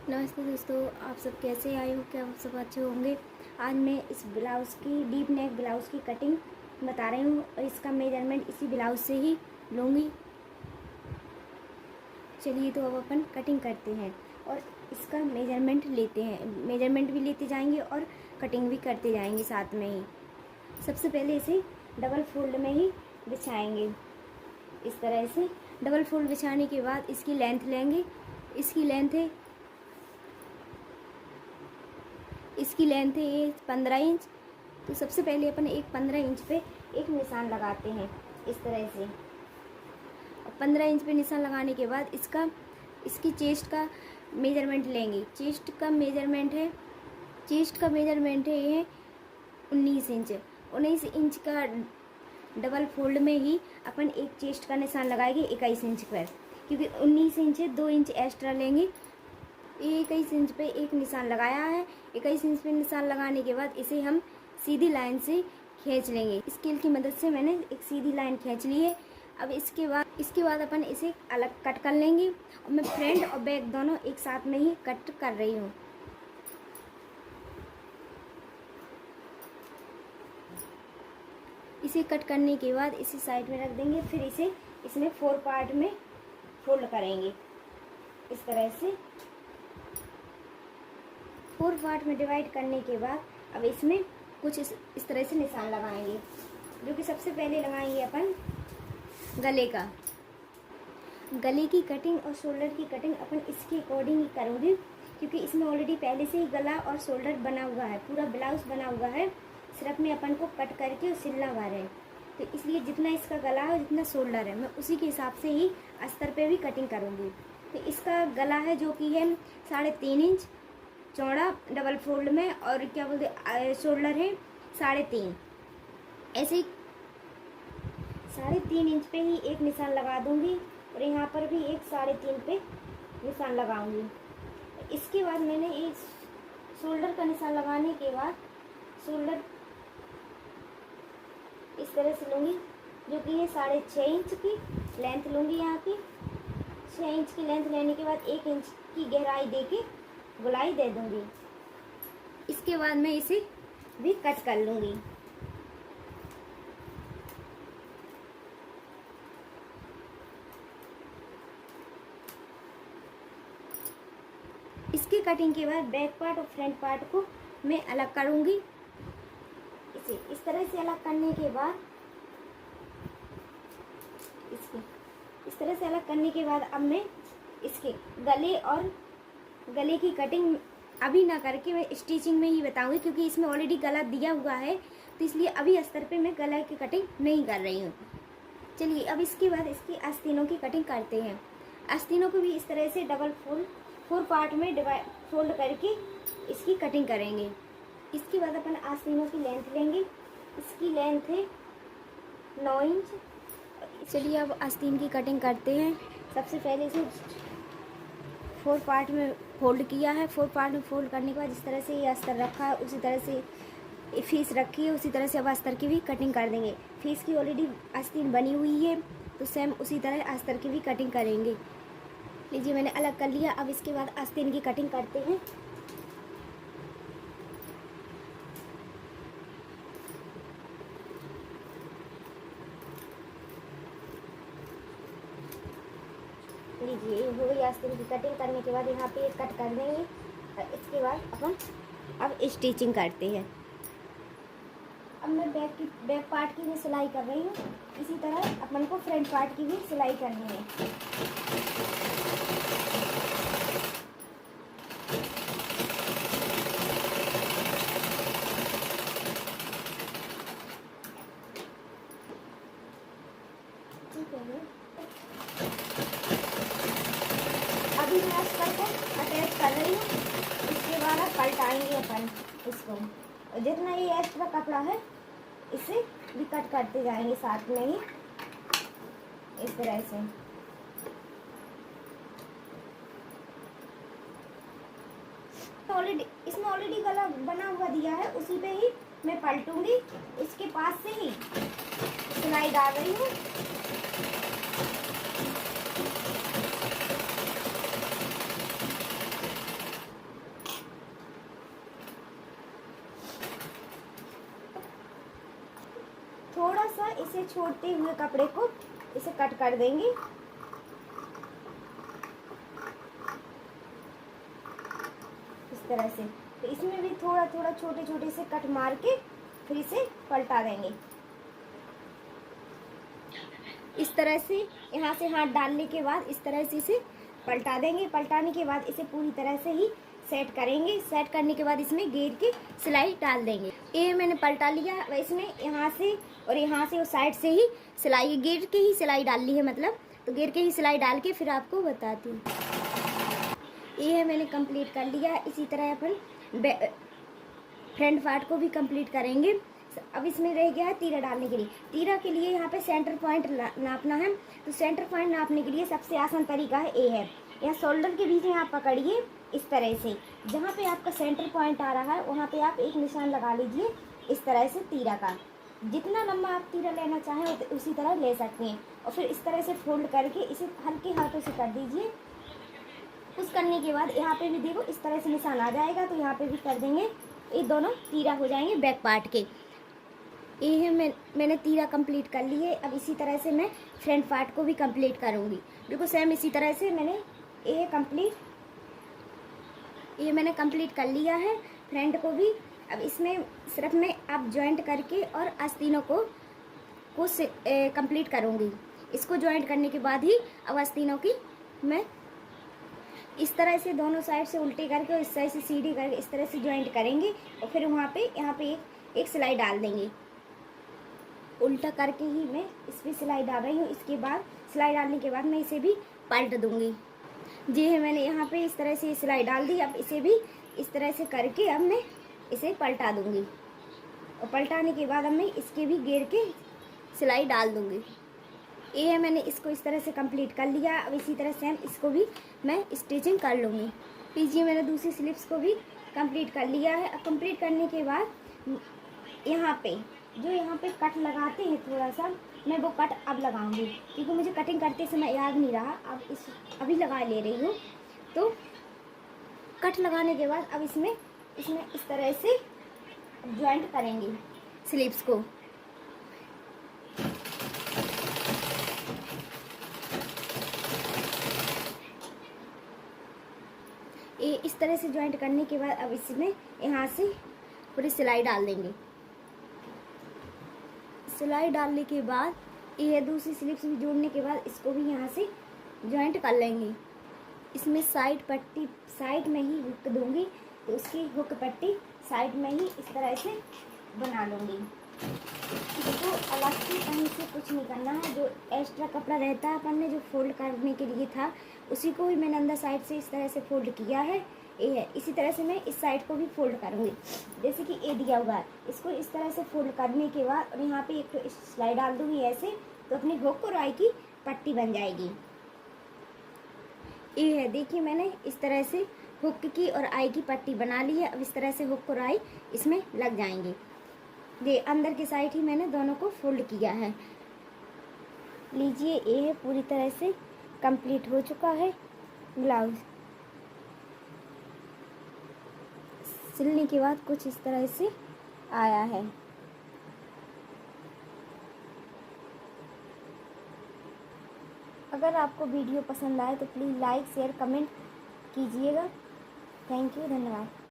नमस्ते दोस्तों, आप सब कैसे आए हो? क्या आप सब अच्छे होंगे। आज मैं इस ब्लाउज़ की डीप नेक ब्लाउज़ की कटिंग बता रही हूँ और इसका मेजरमेंट इसी ब्लाउज़ से ही लूँगी। चलिए तो अब अपन कटिंग करते हैं और इसका मेजरमेंट लेते हैं। मेजरमेंट भी लेते जाएंगे और कटिंग भी करते जाएंगे साथ में ही। सबसे पहले इसे डबल फोल्ड में ही बिछाएंगे। इस तरह से डबल फोल्ड बिछाने के बाद इसकी लेंथ लेंगे। इसकी लेंथ है ये 15 इंच। तो सबसे पहले अपन एक 15 इंच पे एक निशान लगाते हैं इस तरह से। और 15 इंच पे निशान लगाने के बाद इसकी चेस्ट का मेजरमेंट लेंगे। चेस्ट का मेजरमेंट है ये 19 इंच। 19 इंच का डबल फोल्ड में ही अपन एक चेस्ट का निशान लगाएंगे 21 इंच पर, क्योंकि 19 इंच है, 2 इंच एक्स्ट्रा लेंगे। 21 इंच पे एक निशान लगाया है। 21 इंच पे निशान लगाने के बाद इसे हम सीधी लाइन से खींच लेंगे। स्केल की मदद से मैंने एक सीधी लाइन खींच ली है। अब इसके बाद अपन इसे अलग कट कर लेंगे और मैं फ्रंट और बैक दोनों एक साथ में ही कट कर रही हूँ। इसे कट करने के बाद इसे साइड में रख देंगे। फिर इसे इसमें 4 पार्ट में फोल्ड करेंगे। इस तरह से 4 पार्ट में डिवाइड करने के बाद अब इसमें कुछ इस तरह से निशान लगाएंगे, जो कि सबसे पहले लगाएंगे अपन गले की कटिंग और शोल्डर की कटिंग अपन इसके अकॉर्डिंग ही करूँगी, क्योंकि इसमें ऑलरेडी पहले से ही गला और शोल्डर बना हुआ है, पूरा ब्लाउज बना हुआ है। सिर्फ में अपन को कट करके और सिलना भर है, तो इसलिए जितना इसका गला है जितना शोल्डर है मैं उसी के हिसाब से ही अस्तर पे भी कटिंग करूँगी। तो इसका गला है जो कि है 3.5 इंच चौड़ा डबल फोल्ड में, और क्या बोलते शोल्डर है 3.5। ऐसे ही 3.5 इंच पे ही एक निशान लगा दूंगी और यहाँ पर भी एक 3.5 पे निशान लगाऊंगी। इसके बाद मैंने एक शोल्डर का निशान लगाने के बाद शोल्डर इस तरह से लूँगी, जो कि ये 6.5 इंच की लेंथ लूँगी। यहाँ की 6 इंच की लेंथ लेने के बाद 1 इंच की गहराई दे के गोलाई दे दूंगी। इसके बाद मैं इसे भी कट कर लूँगी। इसकी कटिंग के बाद बैक पार्ट और फ्रंट पार्ट को मैं अलग करूँगी। इसे इस तरह से अलग करने के बाद इस तरह से अलग करने के बाद अब मैं इसके गले की कटिंग अभी ना करके मैं स्टिचिंग में ही बताऊंगी, क्योंकि इसमें ऑलरेडी गला दिया हुआ है, तो इसलिए अभी अस्तर पे मैं गले की कटिंग नहीं कर रही हूँ। चलिए अब इसके बाद इसकी आस्तीनों की कटिंग करते हैं। आस्तीनों को भी इस तरह से डबल फोल्ड 4 पार्ट में फोल्ड करके इसकी कटिंग करेंगे। इसके बाद अपन आस्तीनों की लेंथ लेंगे। इसकी लेंथ है 9 इंच। चलिए अब आस्तीन की कटिंग करते हैं। सबसे पहले इसे 4 पार्ट में फोल्ड किया है। 4 पार्ट में फोल्ड करने के बाद जिस तरह से ये अस्तर रखा है उसी तरह से फीस रखी है, उसी तरह से अब अस्तर की भी कटिंग कर देंगे। फीस की ऑलरेडी आस्तीन बनी हुई है, तो सेम उसी तरह अस्तर की भी कटिंग करेंगे। लीजिए मैंने अलग कर लिया। अब इसके बाद आस्तीन की कटिंग करते हैं। लीजिए हो गई आस्तीन की कटिंग। करने के बाद यहाँ पे कट कर देंगे और इसके बाद अपन अब स्टिचिंग करते हैं। अब मैं बैक पार्ट की भी सिलाई कर रही हूँ। इसी तरह अपन को फ्रंट पार्ट की भी सिलाई करनी है। अभी मैं अस्तर को अटैच कर रही हूँ। इसके बाद अब पलटाएंगे अपन इसको। जितना ये एक्स्ट्रा कपड़ा है इसे भी कट करते जाएंगे साथ में ही इस तरह से। इसमें ऑलरेडी गला बना हुआ दिया है, उसी पे ही मैं पलटूंगी। इसके पास से ही सिलाई डाल रही हूँ। सा इसे छोड़ते हुए कपड़े को इसे कट कर देंगे। इस तरह से। तो इसमें भी थोड़ा थोड़ा छोटे छोटे से कट मार के फिर इसे पलटा देंगे। इस तरह से यहाँ से हाथ डालने के बाद इस तरह से इसे पलटा देंगे। पलटाने के बाद इसे पूरी तरह से ही सेट करेंगे। सेट करने के बाद इसमें घेर के सिलाई डाल देंगे। ये मैंने पलटा लिया। इसमें यहाँ से और यहाँ से और साइड से ही सिलाई, घेर के ही सिलाई डाल ली है मतलब। तो घेर के ही सिलाई डाल के फिर आपको बताती हूँ। ये है मैंने कंप्लीट कर लिया। इसी तरह अपन फ्रंट पार्ट को भी कंप्लीट करेंगे। अब इसमें रह गया है तीरा डालने के लिए। तीरा के लिए यहाँ पे सेंटर पॉइंट नापना है। तो सेंटर पॉइंट नापने के लिए सबसे आसान तरीका है ये है। यहाँ शोल्डर के बीच में आप पकड़िए इस तरह से। जहाँ पे आपका सेंटर पॉइंट आ रहा है वहाँ पे आप एक निशान लगा लीजिए इस तरह से तीरा का। जितना लंबा आप तीरा लेना चाहें उसी तरह ले सकते हैं। और फिर इस तरह से फोल्ड करके इसे हल्के हाथों से कर दीजिए। उस करने के बाद यहाँ पे भी देखो इस तरह से निशान आ जाएगा। तो यहाँ पे भी कर देंगे। ये दोनों तीरा हो जाएंगे बैक पार्ट के। ये है मैंने तीरा कंप्लीट कर ली है। अब इसी तरह से मैं फ्रंट पार्ट को भी कंप्लीट करूँगी। बिल्कुल सेम इसी तरह से मैंने ये मैंने कंप्लीट कर लिया है फ्रंट को भी। अब इसमें सिर्फ मैं अब जॉइंट करके और आस्तीनों को कंप्लीट करूँगी। इसको जॉइंट करने के बाद ही अब आस्तीनों की मैं इस तरह से दोनों साइड से उल्टे करके और इस साइड से सीधी करके इस तरह से जॉइंट करेंगे। और फिर वहाँ पे यहाँ पे एक सिलाई डाल देंगे। उल्टा करके ही मैं इस पर सिलाई डाल रही हूँ। इसके बाद सिलाई डालने के बाद मैं इसे भी पलट दूँगी। जी है, मैंने यहाँ पे इस तरह से सिलाई डाल दी। अब इसे भी इस तरह से करके अब मैं इसे पलटा दूँगी। और पलटाने के बाद अब मैं इसके भी घेर के सिलाई डाल दूँगी। ये है, मैंने इसको इस तरह से कंप्लीट कर लिया। अब इसी तरह सेम इसको भी मैं स्टिचिंग कर लूँगी। लीजिए, मैंने दूसरी स्लिप्स को भी कंप्लीट कर लिया है। अब कंप्लीट करने के बाद यहाँ पे कट लगाते हैं थोड़ा सा, मैं वो कट अब लगाऊंगी क्योंकि मुझे कटिंग करते समय याद नहीं रहा। अब अभी लगा ले रही हूँ। तो कट लगाने के बाद अब इसमें इस तरह से जॉइंट करेंगे स्लीव्स को। ये इस तरह से जॉइंट करने के बाद अब इसमें यहाँ से पूरी सिलाई डाल देंगे। सिलाई डालने के बाद ये दूसरी स्लिप्स भी जोड़ने के बाद इसको भी यहाँ से जॉइंट कर लेंगे। इसमें साइड पट्टी साइड में ही हुक दूंगी। तो उसकी हुक पट्टी साइड में ही इस तरह से बना लूँगी। इसको अलग से कहीं से कुछ नहीं करना है। जो एक्स्ट्रा कपड़ा रहता है अपन ने जो फोल्ड करने के लिए था उसी को भी मैंने अंदर साइड से इस तरह से फोल्ड किया है। ये है, इसी तरह से मैं इस साइड को भी फोल्ड करूँगी। जैसे कि ये दिया हुआ है, इसको इस तरह से फोल्ड करने के बाद और यहाँ पे एक तो सिलाई डाल दूँगी ऐसे। तो अपनी हुक और आई की पट्टी बन जाएगी। ये है, देखिए मैंने इस तरह से हुक की और आई की पट्टी बना ली है। अब इस तरह से हुक और आई इसमें लग जाएंगे। ये अंदर की साइड ही मैंने दोनों को फोल्ड किया है। लीजिए, ये है पूरी तरह से कंप्लीट हो चुका है ब्लाउज। सिलने के बाद कुछ इस तरह से आया है। अगर आपको वीडियो पसंद आए तो प्लीज़ लाइक शेयर कमेंट कीजिएगा। थैंक यू, धन्यवाद।